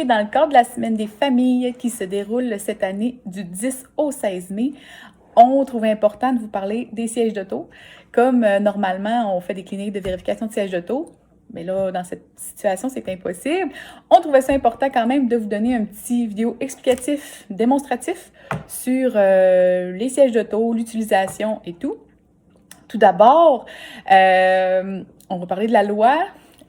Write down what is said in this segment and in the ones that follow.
dans le cadre de la Semaine des familles qui se déroule cette année du 10 au 16 mai, on trouve important de vous parler des sièges d'auto. Comme normalement, on fait des cliniques de vérification de sièges d'auto, mais là, dans cette situation, c'est impossible. On trouvait ça important quand même de vous donner un petit vidéo explicatif, démonstratif sur les sièges d'auto, l'utilisation et tout. Tout d'abord, on va parler de la loi.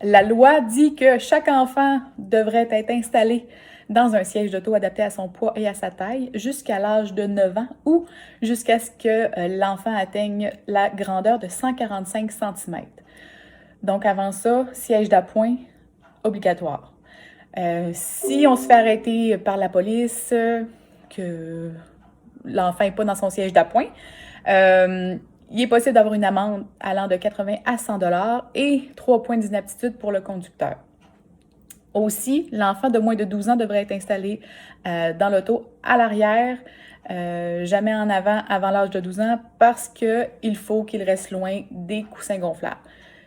La loi dit que chaque enfant devrait être installé dans un siège d'auto adapté à son poids et à sa taille jusqu'à l'âge de 9 ans ou jusqu'à ce que l'enfant atteigne la grandeur de 145 cm. Donc avant ça, siège d'appoint obligatoire. Si on se fait arrêter par la police, que l'enfant n'est pas dans son siège d'appoint, il est possible d'avoir une amende allant de 80 à 100 $ et 3 points d'inaptitude pour le conducteur. Aussi, l'enfant de moins de 12 ans devrait être installé dans l'auto à l'arrière, jamais en avant l'âge de 12 ans, parce qu'il faut qu'il reste loin des coussins gonflables.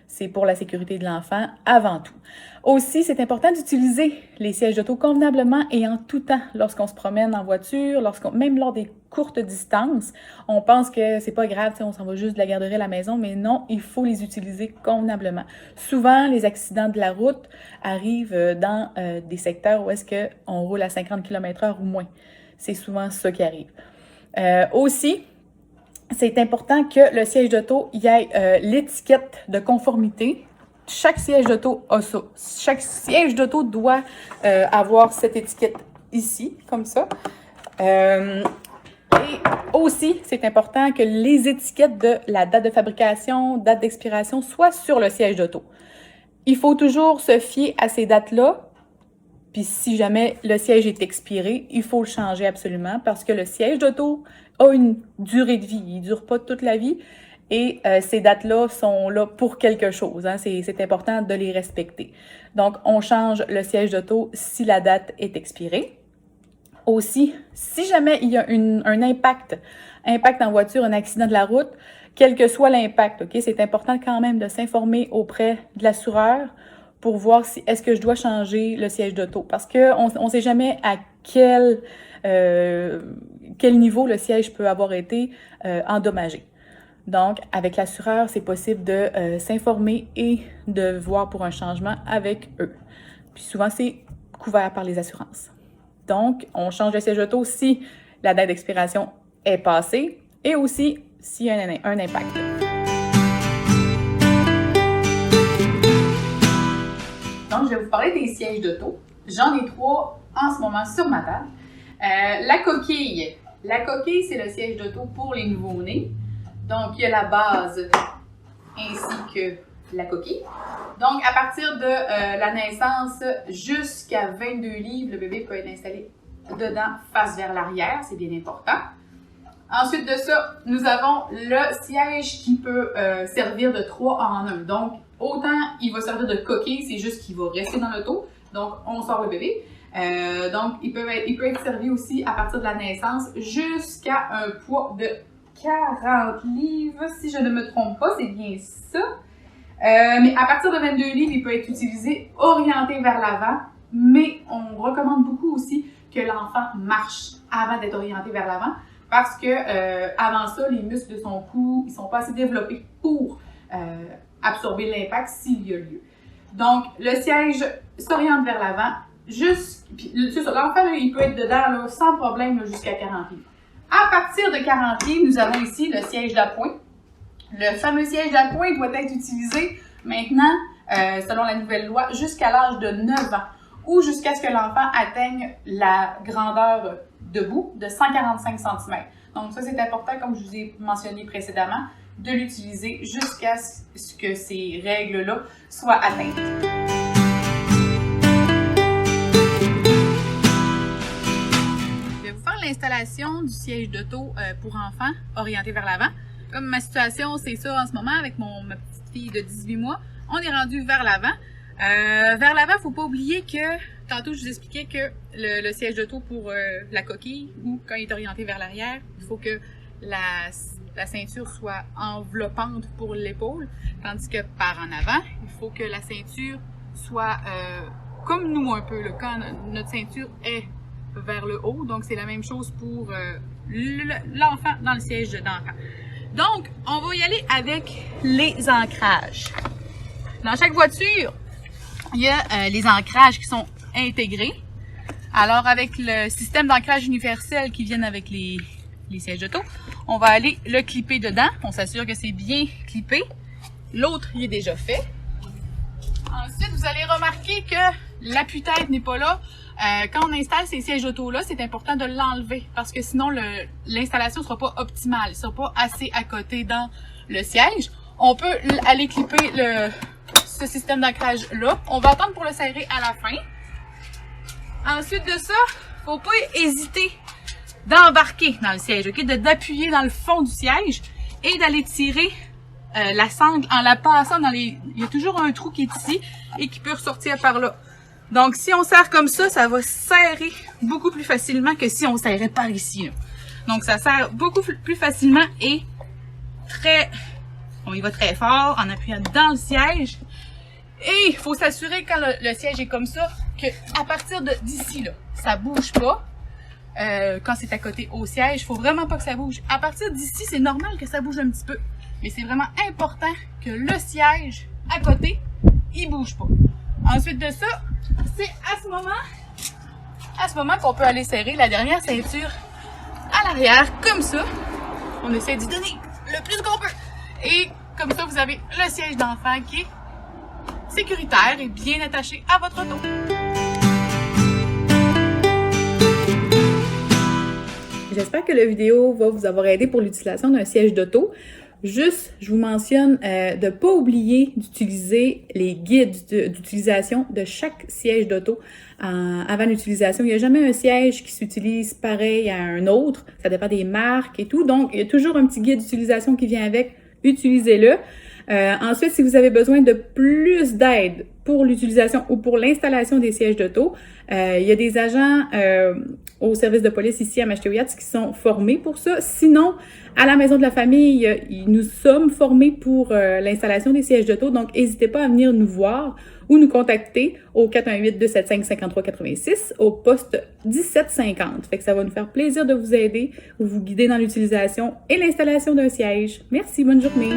C'est pour la sécurité de l'enfant avant tout. Aussi, c'est important d'utiliser les sièges d'auto convenablement et en tout temps lorsqu'on se promène en voiture, même lors des courtes distances. On pense que c'est pas grave, on s'en va juste de la garderie à la maison, mais non, il faut les utiliser convenablement. Souvent, les accidents de la route arrivent dans des secteurs où est-ce qu'on roule à 50 km/h ou moins. C'est souvent ça qui arrive. Aussi, c'est important que le siège d'auto y ait l'étiquette de conformité. Chaque siège d'auto a ça. Chaque siège d'auto doit avoir cette étiquette ici, comme ça. Et aussi, c'est important que les étiquettes de la date de fabrication, date d'expiration soient sur le siège d'auto. Il faut toujours se fier à ces dates-là. Puis si jamais le siège est expiré, il faut le changer absolument parce que le siège d'auto a une durée de vie. Il ne dure pas toute la vie et ces dates-là sont là pour quelque chose. Hein. C'est important de les respecter. Donc, on change le siège d'auto si la date est expirée. Aussi, si jamais il y a un impact en voiture, un accident de la route, quel que soit l'impact, ok, c'est important quand même de s'informer auprès de l'assureur pour voir si est-ce que je dois changer le siège d'auto. Parce qu'on ne sait jamais à quel niveau le siège peut avoir été endommagé. Donc, avec l'assureur, c'est possible de s'informer et de voir pour un changement avec eux. Puis souvent, c'est couvert par les assurances. Donc, on change le siège auto si la date d'expiration est passée et aussi s'il y a un impact. Donc, je vais vous parler des sièges d'auto. J'en ai 3 en ce moment sur ma table. La coquille. La coquille, c'est le siège d'auto pour les nouveau-nés. Donc, il y a la base ainsi que la coquille. Donc, à partir de la naissance jusqu'à 22 livres, le bébé peut être installé dedans, face vers l'arrière. C'est bien important. Ensuite de ça, nous avons le siège qui peut servir de 3 en 1. Donc, autant il va servir de coquille, c'est juste qu'il va rester dans l'auto. Donc, on sort le bébé. Donc, il peut être servi aussi à partir de la naissance jusqu'à un poids de 40 livres, si je ne me trompe pas, c'est bien ça. Mais à partir de 22 livres, il peut être utilisé orienté vers l'avant, mais on recommande beaucoup aussi que l'enfant marche avant d'être orienté vers l'avant parce que avant ça, les muscles de son cou, ils sont pas assez développés pour absorber l'impact s'il y a lieu. Donc, le siège s'oriente vers l'avant, l'enfant, il peut être dedans là, sans problème là, jusqu'à 40 livres. À partir de 40 livres, nous avons ici le siège d'appoint. Le fameux siège d'appoint doit être utilisé maintenant, selon la nouvelle loi, jusqu'à l'âge de 9 ans ou jusqu'à ce que l'enfant atteigne la grandeur debout de 145 cm. Donc ça, c'est important, comme je vous ai mentionné précédemment, de l'utiliser jusqu'à ce que ces règles-là soient atteintes. L'installation du siège d'auto pour enfants orienté vers l'avant. Comme ma situation, c'est ça en ce moment avec ma petite fille de 18 mois, on est rendu vers l'avant. Vers l'avant, il ne faut pas oublier que, tantôt je vous expliquais que le siège d'auto pour la coquille ou quand il est orienté vers l'arrière, il faut que la ceinture soit enveloppante pour l'épaule, tandis que par en avant, il faut que la ceinture soit comme nous un peu, là, quand notre ceinture est vers le haut. Donc, c'est la même chose pour l'enfant dans le siège d'enfant. Donc, on va y aller avec les ancrages. Dans chaque voiture, il y a les ancrages qui sont intégrés. Alors, avec le système d'ancrage universel qui vient avec les sièges d'auto, on va aller le clipper dedans. On s'assure que c'est bien clippé. L'autre, il est déjà fait. Ensuite, vous allez remarquer que l'appui-tête n'est pas là. Quand on installe ces sièges d'auto-là, c'est important de l'enlever parce que sinon, l'installation ne sera pas optimale. Il ne sera pas assez à côté dans le siège. On peut aller clipper ce système d'ancrage-là. On va attendre pour le serrer à la fin. Ensuite de ça, faut pas hésiter d'embarquer dans le siège, ok? D'appuyer dans le fond du siège et d'aller tirer la sangle en la passant dans les... Il y a toujours un trou qui est ici et qui peut ressortir par là. Donc, si on serre comme ça va serrer beaucoup plus facilement que si on serrait par ici, là. Donc, ça serre beaucoup plus facilement et on y va très fort en appuyant dans le siège. Et il faut s'assurer quand le siège est comme ça, que à partir d'ici, là, ça bouge pas. Quand c'est à côté au siège, il faut vraiment pas que ça bouge. À partir d'ici, c'est normal que ça bouge un petit peu. Mais c'est vraiment important que le siège à côté, il bouge pas. Ensuite de ça, c'est à ce moment qu'on peut aller serrer la dernière ceinture à l'arrière, comme ça. On essaie d'y donner le plus qu'on peut. Et comme ça, vous avez le siège d'enfant qui est sécuritaire et bien attaché à votre auto. J'espère que la vidéo va vous avoir aidé pour l'utilisation d'un siège d'auto. Juste, je vous mentionne de ne pas oublier d'utiliser les guides d'utilisation de chaque siège d'auto avant l'utilisation. Il n'y a jamais un siège qui s'utilise pareil à un autre. Ça dépend des marques et tout. Donc, il y a toujours un petit guide d'utilisation qui vient avec. Utilisez-le. Ensuite, si vous avez besoin de plus d'aide pour l'utilisation ou pour l'installation des sièges d'auto, il y a des agents au service de police ici à Mashteuiatsk qui sont formés pour ça. Sinon, à la Maison de la Famille, nous sommes formés pour l'installation des sièges d'auto. Donc, n'hésitez pas à venir nous voir ou nous contacter au 418-275-5386 au poste 1750. Fait que ça va nous faire plaisir de vous aider ou vous guider dans l'utilisation et l'installation d'un siège. Merci, bonne journée!